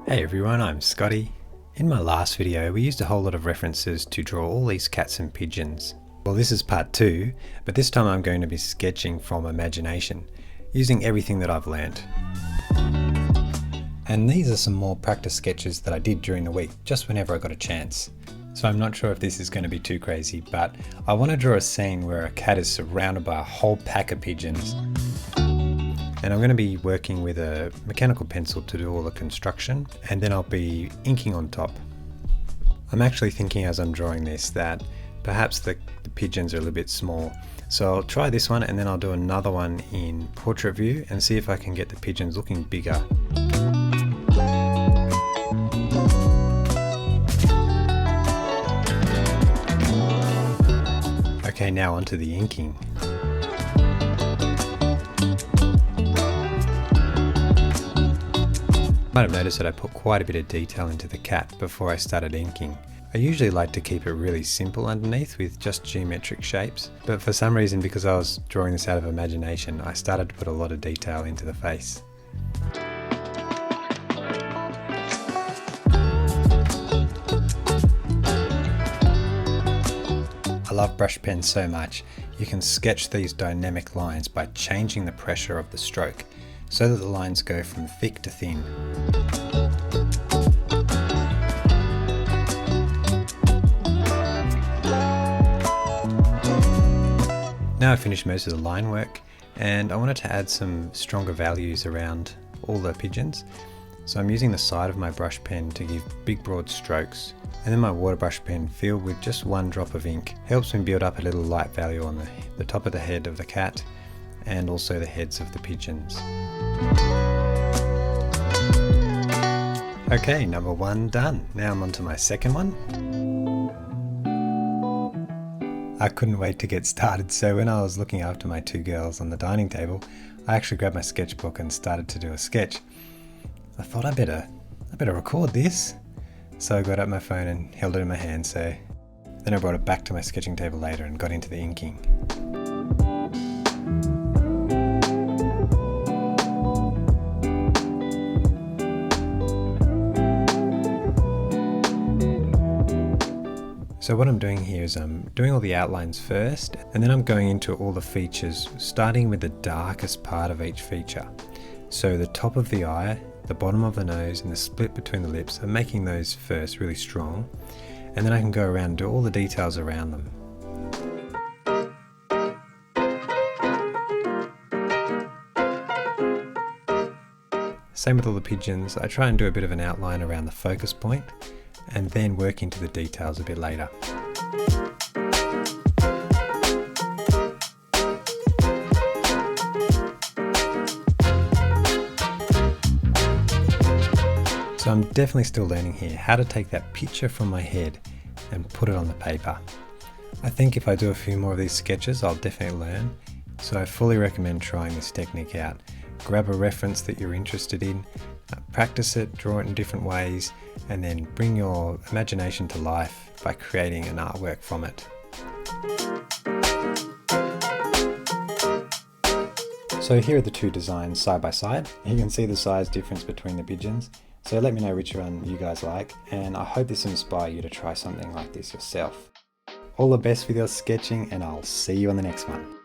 Hey everyone, I'm Scottie. In my last video we used a whole lot of references to draw all these cats and pigeons. Well, this is part 2, but this time I'm going to be sketching from imagination, using everything that I've learnt. And these are some more practice sketches that I did during the week, just whenever I got a chance. So I'm not sure if this is going to be too crazy, but I want to draw a scene where a cat is surrounded by a whole pack of pigeons. And I'm going to be working with a mechanical pencil to do all the construction, and then I'll be inking on top. I'm actually thinking as I'm drawing this that perhaps the pigeons are a little bit small. So I'll try this one and then I'll do another one in portrait view and see if I can get the pigeons looking bigger. Okay, now onto the inking. You might have noticed that I put quite a bit of detail into the cat before I started inking. I usually like to keep it really simple underneath with just geometric shapes, but for some reason, because I was drawing this out of imagination, I started to put a lot of detail into the face. I love brush pens so much. You can sketch these dynamic lines by changing the pressure of the stroke, so that the lines go from thick to thin. Now I've finished most of the line work, and I wanted to add some stronger values around all the pigeons. So I'm using the side of my brush pen to give big broad strokes, and then my water brush pen filled with just one drop of ink helps me build up a little light value on the top of the head of the cat and also the heads of the pigeons. Okay, number 1 done. Now I'm on to my second one. I couldn't wait to get started, so when I was looking after my 2 girls on the dining table, I actually grabbed my sketchbook and started to do a sketch. I thought I better record this. So I got out my phone and held it in my hand, then I brought it back to my sketching table later and got into the inking. So what I'm doing here is I'm doing all the outlines first, and then I'm going into all the features, starting with the darkest part of each feature. So the top of the eye, the bottom of the nose, and the split between the lips, I'm making those first really strong, and then I can go around and do all the details around them. Same with all the pigeons. I try and do a bit of an outline around the focus point, and then work into the details a bit later. So I'm definitely still learning here how to take that picture from my head and put it on the paper. I think if I do a few more of these sketches, I'll definitely learn, so I fully recommend trying this technique out. Grab a reference that you're interested in, practice it, draw it in different ways, and then bring your imagination to life by creating an artwork from it. So here are the 2 designs side by side. You can see the size difference between the pigeons. So let me know which one you guys like, and I hope this inspires you to try something like this yourself. All the best with your sketching, and I'll see you on the next one.